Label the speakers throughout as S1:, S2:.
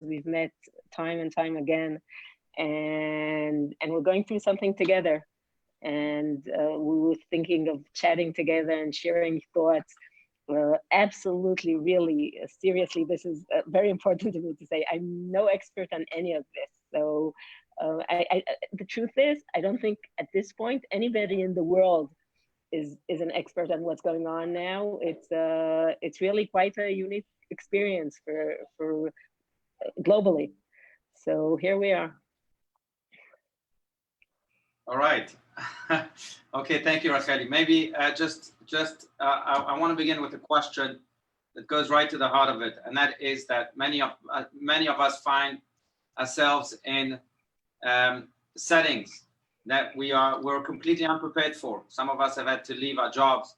S1: we've met time and time again, and we're going through something together. And we were thinking of chatting together and sharing thoughts. Absolutely, really, seriously, this is very important to me to say. I'm no expert on any of this. So the truth is, I don't think at this point anybody in the world is an expert on what's going on now. It's really quite a unique experience for globally. So here we are.
S2: All right. Okay, thank you, Rachelli. Maybe I want to begin with a question that goes right to the heart of it, and that is that many of us find ourselves in settings that we're completely unprepared for. Some of us have had to leave our jobs.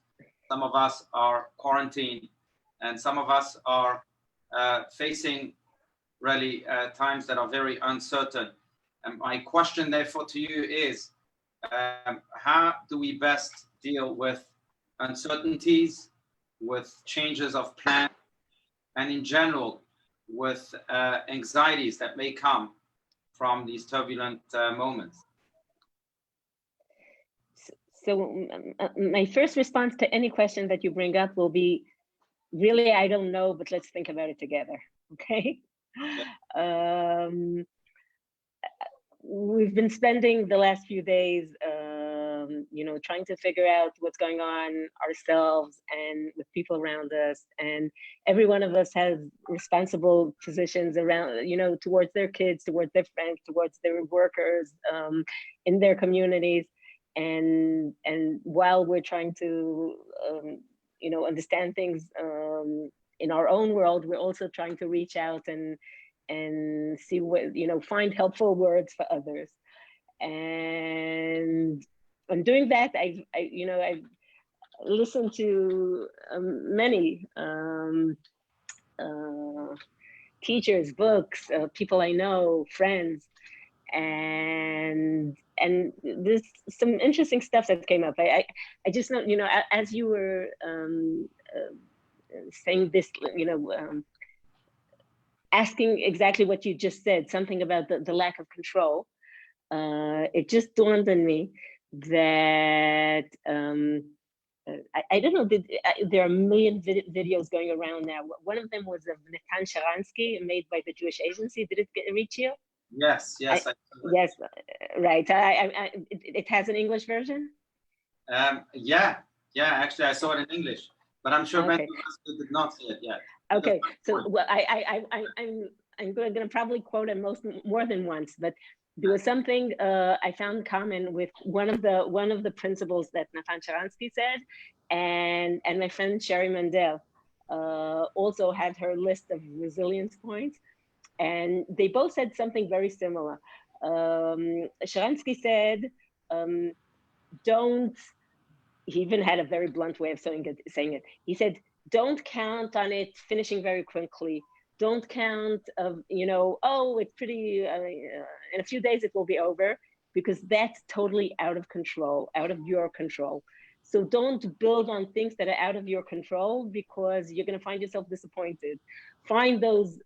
S2: Some of us are quarantined, and some of us are facing really times that are very uncertain. And my question, therefore, to you is, how do we best deal with uncertainties, with changes of plan, and in general, with anxieties that may come from these turbulent moments?
S1: So my first response to any question that you bring up will be, really, I don't know, but let's think about it together, okay? We've been spending the last few days, trying to figure out what's going on ourselves and with people around us. And every one of us has responsible positions around, towards their kids, towards their friends, towards their workers, in their communities. And while we're trying to, understand things in our own world, we're also trying to reach out and see what, find helpful words for others. And I'm doing that. I've listened to many teachers, books, people I know, friends, and there's some interesting stuff that came up. I just know, as you were saying this, asking exactly what you just said, something about the lack of control, it just dawned on me that I don't know, there are a million videos going around now. One of them was of Natan Sharansky, made by the Jewish Agency. Did it reach you?
S2: Yes.
S1: Yes, right. It has an English version?
S2: Yeah, actually I saw it in English, but I'm sure many of us did not see it yet.
S1: Okay, so well, I'm going to probably quote it more than once, but there was something I found common with one of the principles that Natan Sharansky said, and my friend Sherry Mandel also had her list of resilience points, and they both said something very similar. Sharansky said, don't. He even had a very blunt way of saying it. He said, don't count on it finishing very quickly. Don't count of, it's pretty, in a few days it will be over, because that's totally out of control, out of your control. So don't build on things that are out of your control, because you're going to find yourself disappointed. Find those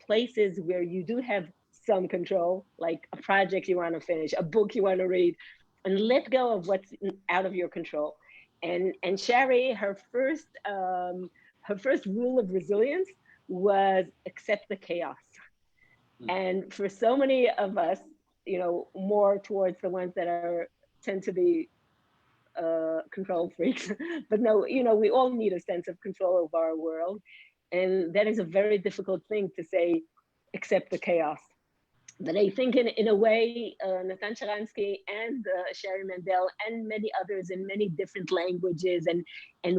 S1: places where you do have some control, like a project you want to finish, a book you want to read, and let go of what's out of your control. And Sherry, her first rule of resilience was accept the chaos. And for so many of us, more towards the ones that tend to be control freaks, but no, we all need a sense of control of our world. And that is a very difficult thing to say, accept the chaos. But I think in a way, Natan Sharansky and Sherry Mandel and many others in many different languages and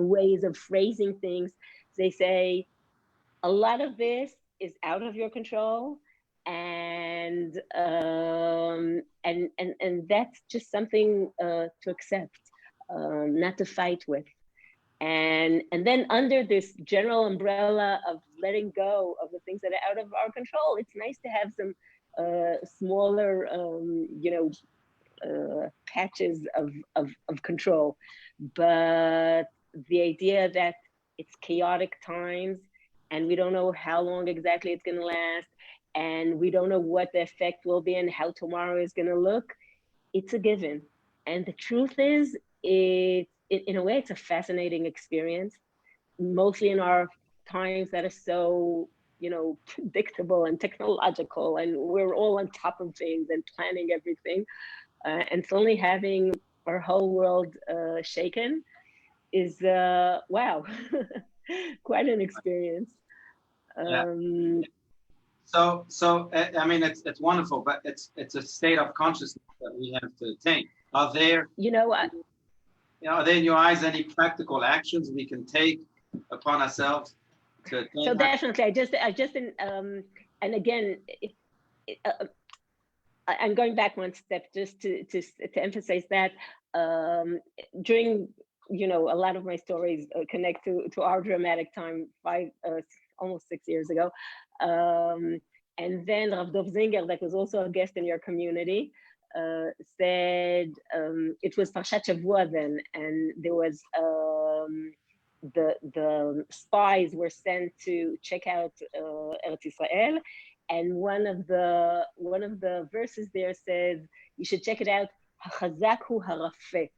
S1: ways of phrasing things, they say a lot of this is out of your control, and that's just something to accept, not to fight with. And then under this general umbrella of letting go of the things that are out of our control, it's nice to have some smaller, patches of control. But the idea that it's chaotic times and we don't know how long exactly it's going to last, and we don't know what the effect will be and how tomorrow is going to look. It's a given. And the truth is, in a way, it's a fascinating experience, mostly in our times that are so, predictable and technological, and we're all on top of things and planning everything. And suddenly having our whole world shaken is, wow, quite an experience.
S2: So I mean, it's wonderful, but it's a state of consciousness that we have to attain. Are there, are there in your eyes any practical actions we can take upon ourselves to attain
S1: so
S2: that?
S1: definitely, I just and again, I'm going back one step just to emphasize that during, a lot of my stories connect to our dramatic time almost 6 years ago. And then Rav Dov Zinger, that was also a guest in your community, said it was Parshat Shavua then, and there was the spies were sent to check out Eretz Israel, and one of the verses there says you should check it out. Hachazak hu harafeh,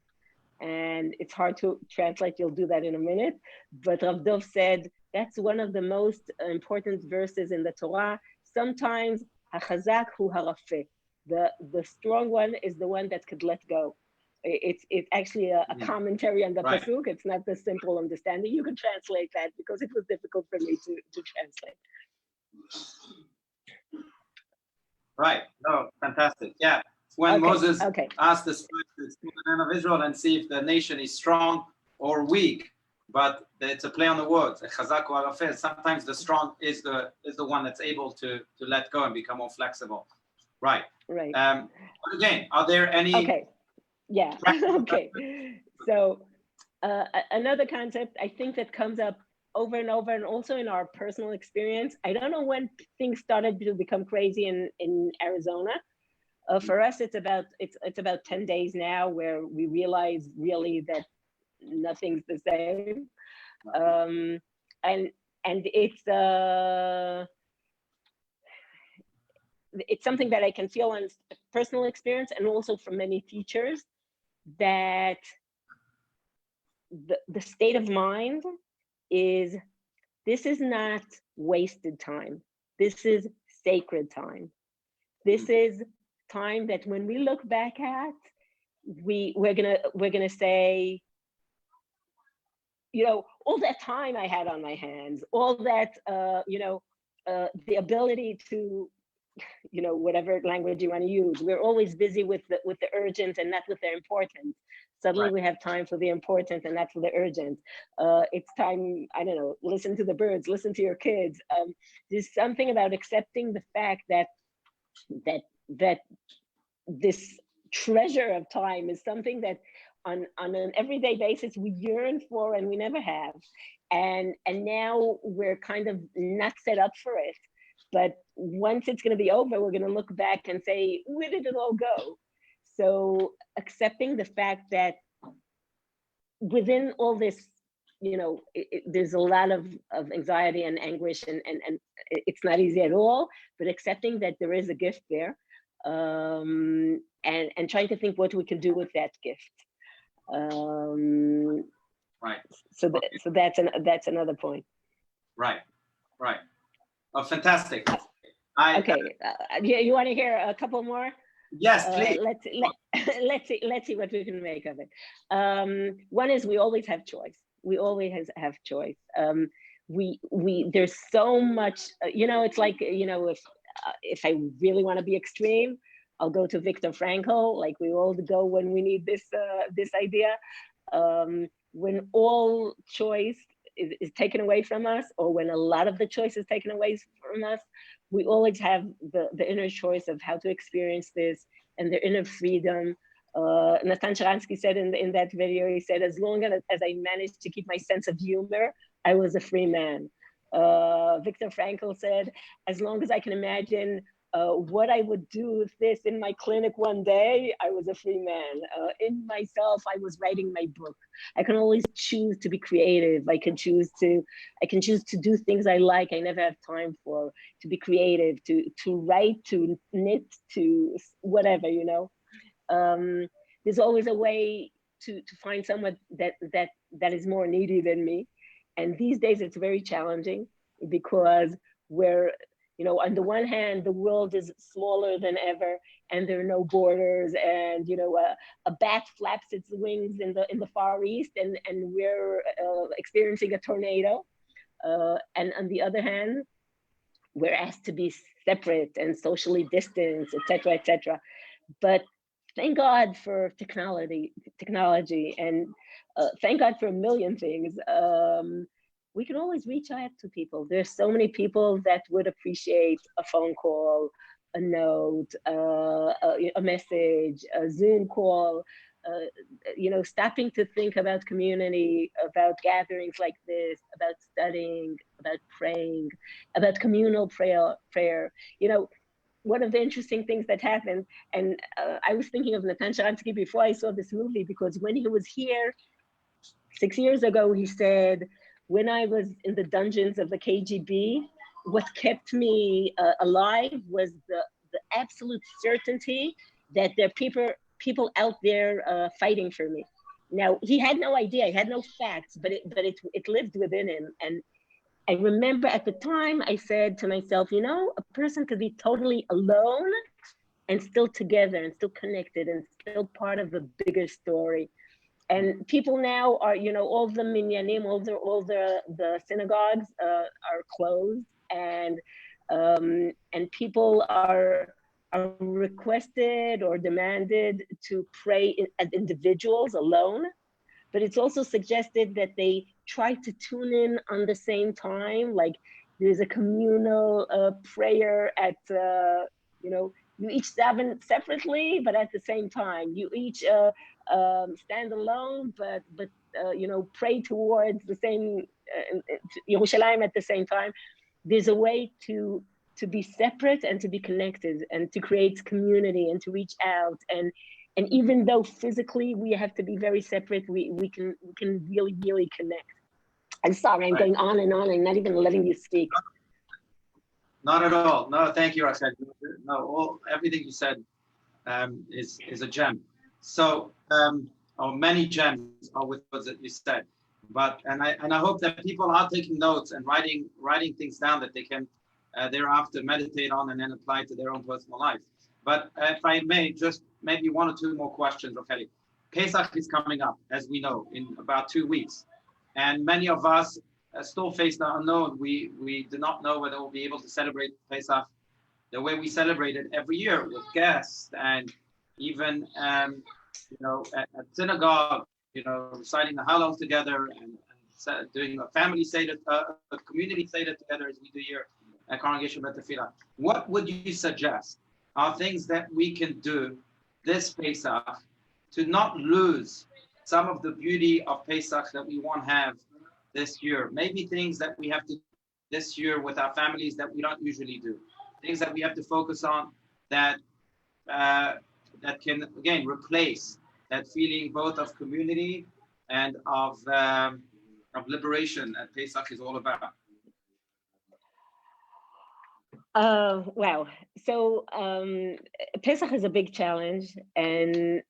S1: and it's hard to translate. You'll do that in a minute. But Rav Dov said that's one of the most important verses in the Torah. Sometimes hachazak hu harafeh, the strong one is the one that could let go. It's actually a commentary on the pasuk. It's not the simple understanding. You can translate that because it was difficult for me to translate.
S2: Right. No, fantastic. Yeah. When Moses asked the spies to explore the land of Israel and see if the nation is strong or weak, but it's a play on the words. Sometimes the strong is the one that's able to let go and become more flexible. Right.
S1: Right.
S2: But again, are there any?
S1: Okay. Yeah. Okay. So another concept I think that comes up over and over, and also in our personal experience. I don't know when things started to become crazy in Arizona. For us, it's about 10 days now where we realize really that nothing's the same, and it's something that I can feel on personal experience, and also from many teachers, that the state of mind is, this is not wasted time. This is sacred time. This is time that when we look back at, we're gonna say, all that time I had on my hands, all that the ability to, whatever language you want to use. We're always busy with the urgent and not with the important. Suddenly we have time for the important and not for the urgent. It's time, I don't know, listen to the birds, listen to your kids. There's something about accepting the fact that this treasure of time is something that on an everyday basis we yearn for and we never have. And now we're kind of not set up for it. But once it's going to be over, we're going to look back and say, where did it all go? So accepting the fact that within all this, there's a lot of anxiety and anguish, and it's not easy at all, but accepting that there is a gift there, and trying to think what we can do with that gift.
S2: Right.
S1: So that's another point.
S2: Right. Oh, fantastic.
S1: You want to hear a couple more?
S2: Yes, please.
S1: Let's see what we can make of it. One is we always have choice. We always have choice. There's so much. It's like, if I really want to be extreme, I'll go to Viktor Frankl. Like we all go when we need this idea. When all choice is taken away from us, or when a lot of the choice is taken away from us, we always have the inner choice of how to experience this and the inner freedom. Natan Sharansky said in that video, he said, as long as I managed to keep my sense of humor, I was a free man. Viktor Frankl said, as long as I can imagine what I would do with this in my clinic one day, I was a free man. In myself, I was writing my book. I can always choose to be creative. I can choose to do things I like. I never have time for to be creative, to write, to knit, to whatever, you know. There's always a way to find someone that is more needy than me. And these days it's very challenging because we're, you know, on the one hand, the world is smaller than ever, and there are no borders, and you know, a bat flaps its wings in the Far East, and we're experiencing a tornado. And on the other hand, we're asked to be separate and socially distanced, etc., etc. But thank God for technology, and thank God for a million things. We can always reach out to people. There's so many people that would appreciate a phone call, a note, a message, a Zoom call, you know, stopping to think about community, about gatherings like this, about studying, about praying, about communal prayer. You know, one of the interesting things that happened, and I was thinking of Natan Sharansky before I saw this movie, because when he was here 6 years ago, he said, when I was in the dungeons of the KGB, what kept me alive was the absolute certainty that there are people out there fighting for me. Now, he had no idea, he had no facts, but it lived within him. And I remember at the time, I said to myself, you know, a person could be totally alone and still together and still connected and still part of the bigger story. And people now are, you know, all the minyanim, all the synagogues are closed, and people are requested or demanded to pray as individuals alone. But it's also suggested that they try to tune in on the same time, like there's a communal prayer at, you know, you each daven separately, but at the same time. You each stand alone, but you know, pray towards the same Yerushalayim at the same time. There's a way to be separate and to be connected and to create community and to reach out. And even though physically we have to be very separate, we can really, really connect. I'm sorry, I'm going on and not even letting you speak.
S2: Not at all. No, thank you, Rachel. No, everything you said is a gem. So, or many gems are with words that you said. But and I hope that people are taking notes and writing things down that they can thereafter meditate on and then apply to their own personal life. But if I may, just maybe one or two more questions, Rachel. Pesach is coming up, as we know, in about 2 weeks. And many of us still face the unknown. We do not know whether we'll be able to celebrate Pesach the way we celebrate it every year, with guests and even you know, at synagogue, you know, reciting the Hallel together and doing a family seder, a community seder together, as we do here at Congregation Beth Tefillah. What would you suggest are things that we can do this Pesach to not lose some of the beauty of Pesach that we won't have this year? Maybe things that we have to do this year with our families that we don't usually do. Things that we have to focus on that that can, again, replace that feeling both of community and of liberation that Pesach is all about.
S1: Wow. So Pesach is a big challenge, and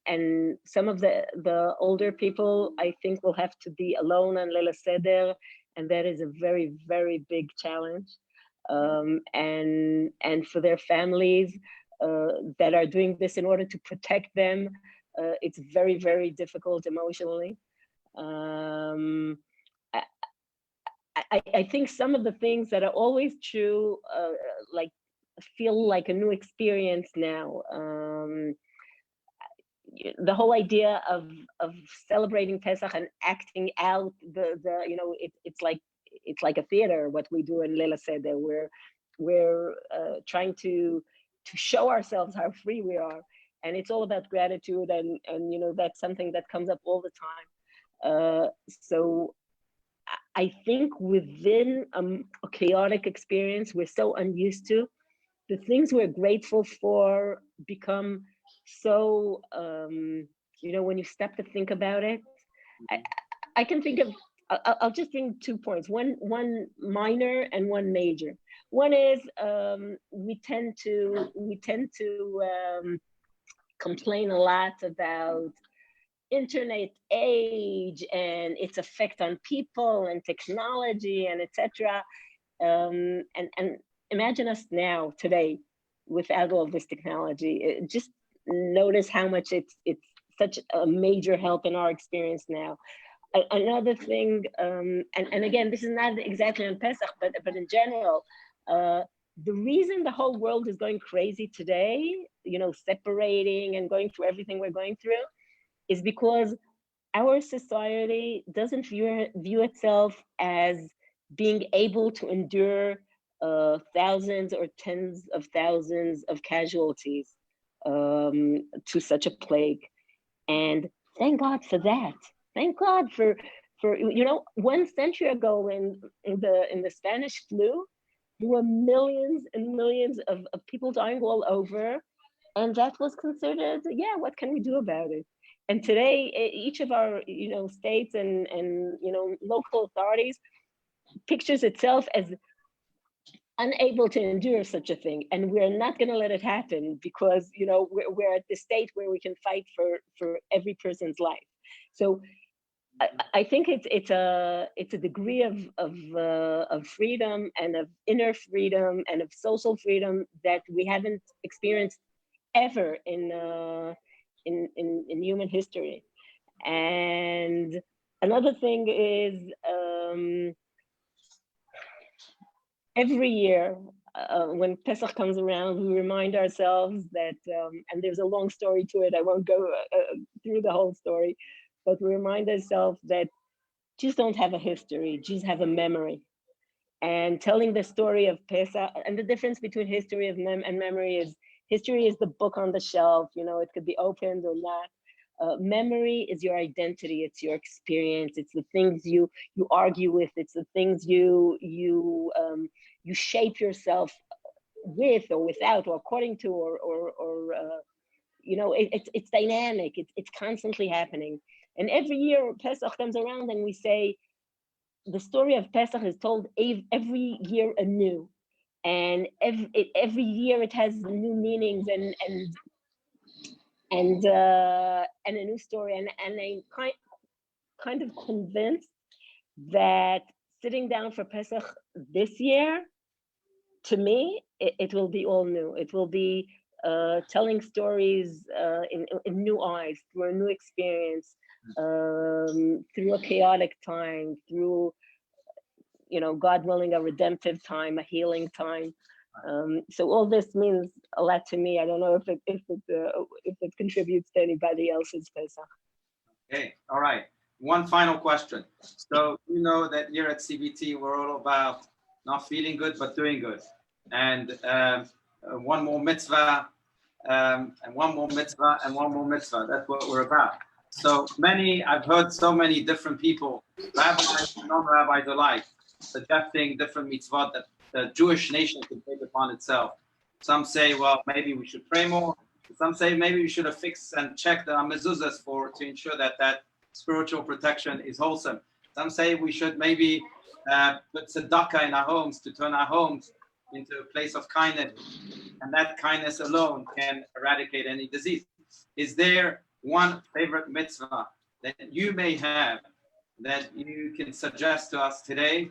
S1: some of the older people, I think, will have to be alone on Leil Seder, and that is a very, very big challenge. And for their families that are doing this in order to protect them, it's very, very difficult emotionally. I think some of the things that are always true, like feel like a new experience now. The whole idea of celebrating Pesach and acting out the you know, it's like a theater. What we do in Leil Seder, we're trying to show ourselves how free we are, and it's all about gratitude, and you know, that's something that comes up all the time. So I think within a chaotic experience we're so unused to, the things we're grateful for become so, when you stop to think about it, I can think of, I'll just bring 2 points, one minor and one major. One is we tend to complain a lot about internet age and its effect on people and technology and etc. And imagine us now today without all this technology. Just notice how much it's such a major help in our experience now. Another thing, and again, this is not exactly on Pesach, but in general, the reason the whole world is going crazy today, separating and going through everything we're going through, is because our society doesn't view itself as being able to endure thousands or tens of thousands of casualties to such a plague. And thank God for that. Thank God for 1 century ago in the Spanish flu, there were millions and millions of people dying all over, and that was considered, what can we do about it? And today, each of our states and local authorities pictures itself as unable to endure such a thing, and we're not going to let it happen because we're at the state where we can fight for every person's life. So I think it's a degree of freedom and of inner freedom and of social freedom that we haven't experienced ever in human history. And another thing is every year when Pesach comes around, we remind ourselves that, and there's a long story to it, I won't go through the whole story, but we remind ourselves that Jews don't have a history, Jews have a memory. And telling the story of Pesach, and the difference between history and memory is, history is the book on the shelf, it could be opened or not. Memory is your identity, it's your experience, it's the things you argue with, it's the things you shape yourself with or without or according to, or it's dynamic, it's constantly happening. And every year Pesach comes around and we say, the story of Pesach is told every year anew. And every year it has new meanings and a new story. And I'm kind of convinced that sitting down for Pesach this year, to me, it will be all new. It will be telling stories in new eyes, through a new experience, through a chaotic time, through, God willing, a redemptive time, a healing time. So all this means a lot to me. I don't know if it contributes to anybody else's Pesach.
S2: Okay, all right. One final question. So you know that here at CBT we're all about not feeling good but doing good, and one more mitzvah, and one more mitzvah, and one more mitzvah. That's what we're about. So I've heard so many different people, rabbis and non-rabbis alike, suggesting different mitzvot that the Jewish nation could take upon itself. Some say, well, maybe we should pray more. Some say maybe we should have fixed and checked the mezuzahs to ensure that spiritual protection is wholesome. Some say we should maybe put tzedakah in our homes to turn our homes into a place of kindness, and that kindness alone can eradicate any disease. Is there one favorite mitzvah that you may have that you can suggest to us today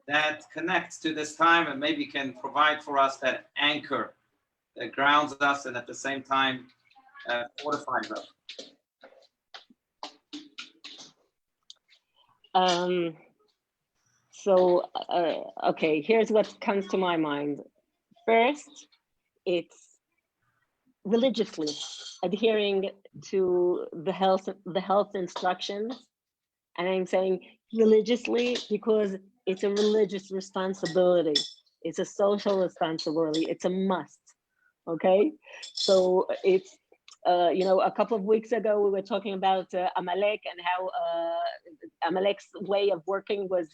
S2: that connects to this time and maybe can provide for us that anchor that grounds us and at the same time fortifies us?
S1: Okay, here's what comes to my mind. First, it's religiously adhering to the health instructions. And I'm saying religiously because it's a religious responsibility. It's a social responsibility. It's a must. Okay, so it's a couple of weeks ago, we were talking about Amalek and how Amalek's way of working was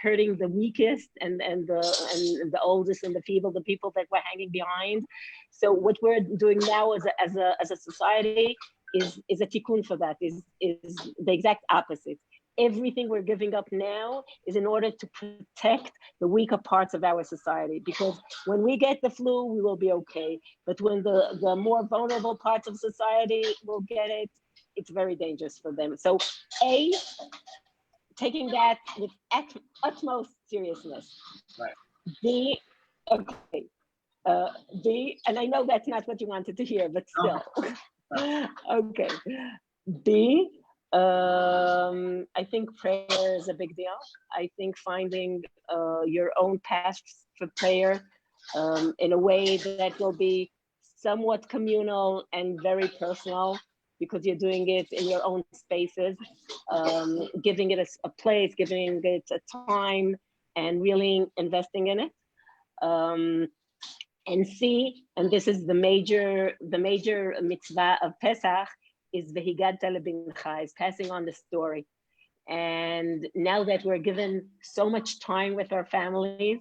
S1: hurting the weakest and the oldest and the feeble, the people that were hanging behind. So what we're doing now as a society is a tikkun for that, is the exact opposite. Everything we're giving up now is in order to protect the weaker parts of our society, because when we get the flu, we will be okay. But when the more vulnerable parts of society will get it, it's very dangerous for them. So taking that with utmost seriousness.
S2: Right.
S1: And I know that's not what you wanted to hear, but still. Okay. B, I think prayer is a big deal. I think finding your own path for prayer in a way that will be somewhat communal and very personal, because you're doing it in your own spaces, giving it a place, giving it a time, and really investing in it. And C, and this is the major mitzvah of Pesach, is the Higadta lebincha, is passing on the story. And now that we're given so much time with our families,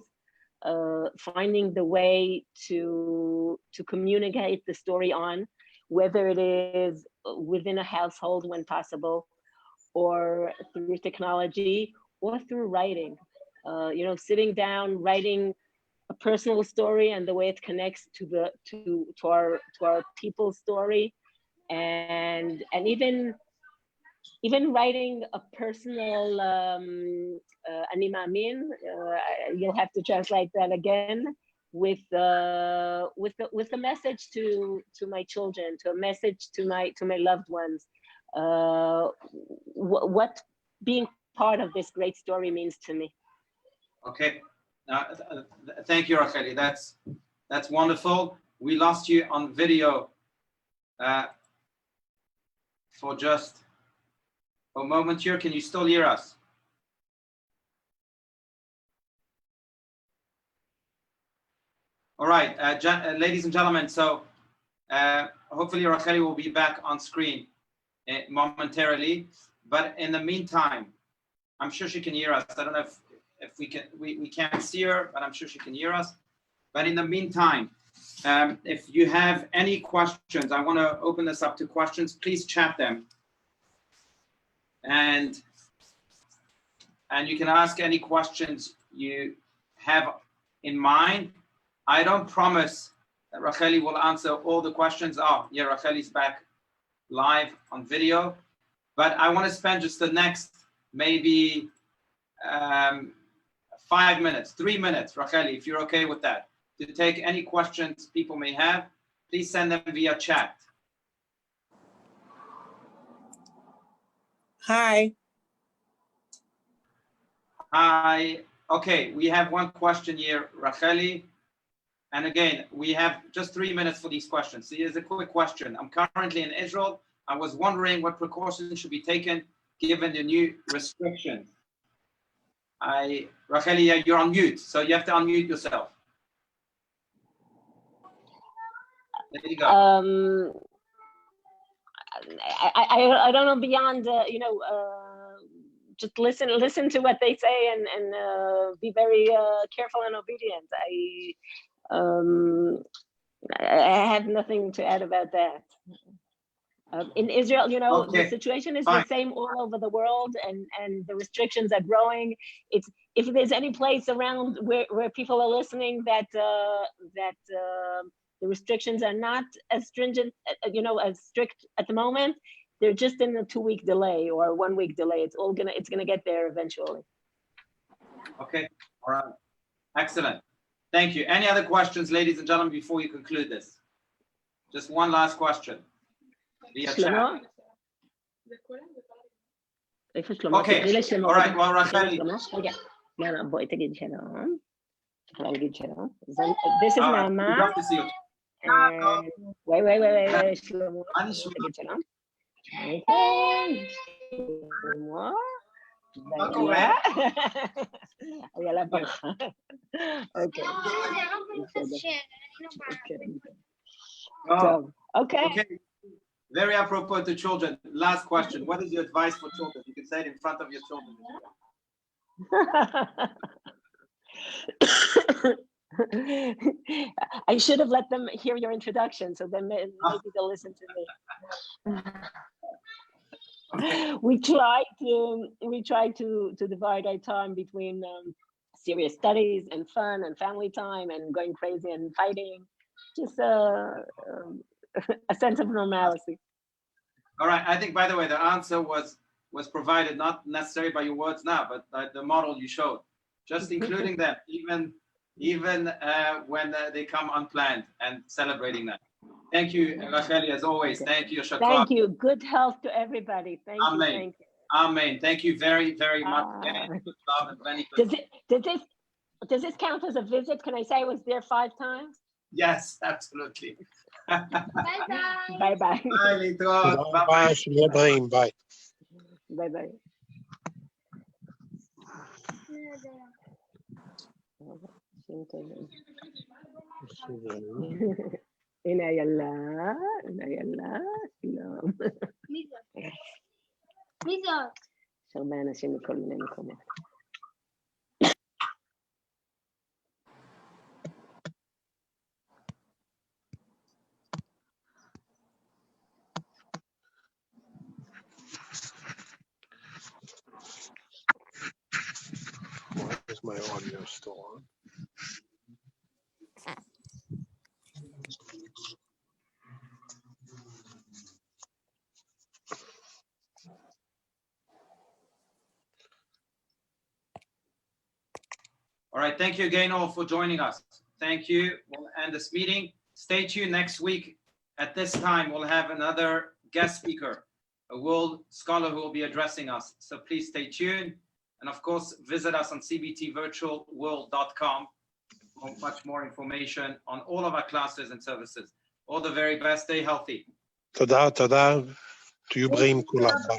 S1: finding the way to communicate the story on, whether it is within a household when possible, or through technology, or through writing. Sitting down, writing a personal story and the way it connects to our people's story, and even writing a personal ani ma'amin, you'll have to translate that again, with the message to my children, to a message to my loved ones, what being part of this great story means to me.
S2: Okay, thank you, Rachelli. That's wonderful. We lost you on video for just a moment here. Can you still hear us? All right, ladies and gentlemen, so hopefully Rachelli will be back on screen momentarily, but in the meantime, I'm sure she can hear us. I don't know if we can't see her, but I'm sure she can hear us. But in the meantime, if you have any questions, I want to open this up to questions. Please chat them, and you can ask any questions you have in mind. I don't promise that Rachelli will answer all the questions. Oh, yeah, Rachelli's back live on video, but I want to spend just the next maybe 5 minutes, 3 minutes, Rachelli, if you're okay with that, to take any questions people may have. Please send them via chat.
S3: Hi.
S2: Hi. Okay, we have one question here, Rachelli. And again, we have just 3 minutes for these questions. So here's a quick question. I'm currently in Israel. I was wondering what precautions should be taken given the new restrictions. Rachelli, you're on mute, so you have to unmute yourself. There you go.
S1: I don't know beyond, just listen to what they say and be very careful and obedient. I have nothing to add about that. In Israel, okay, the situation is fine. The same all over the world, and the restrictions are growing. If there's any place around where people are listening that the restrictions are not as stringent, as strict at the moment, they're just in a 2-week delay or 1 week delay. It's gonna get there eventually.
S2: Okay, all right, excellent. Thank you. Any other questions, ladies and gentlemen, before we conclude this? Just one last question. Via chat. Okay, all right, well, Rachelli.
S1: This is Mama. Wait. Okay. Okay.
S2: Very apropos to children. Last question. What is your advice for children? You can say it in front of your children.
S1: I should have let them hear your introduction, so then maybe they'll listen to me.
S2: Okay.
S1: We try to divide our time between serious studies and fun and family time and going crazy and fighting. Just a sense of normalcy.
S2: All right. I think, by the way, the answer was provided not necessarily by your words now, but by the model you showed. Just including them, even when they come unplanned, and celebrating that. Thank you, Rachelli, as always. Thank you, Shakar.
S1: Thank you. Good health to everybody. Thank you.
S2: Amen. Amen. Thank you very, very much again.
S1: Does this count as a visit? Can I say I was there 5 times?
S2: Yes, absolutely.
S1: Bye-bye.
S2: Bye, Litro.
S3: Bye. Bye.
S1: Bye-bye. הנה איילה, שלום.
S4: מי זאת?
S1: יש הרבה אנשים מכל מיני מקומות.
S3: Why is my audio still on?
S2: All right. Thank you again all for joining us. Thank you. We'll end this meeting. Stay tuned next week. At this time, we'll have another guest speaker, a world scholar who will be addressing us. So please stay tuned. And of course, visit us on cbtvirtualworld.com for much more information on all of our classes and services. All the very best. Stay healthy.
S3: תודה. תהיו בריאים כולם. ביי.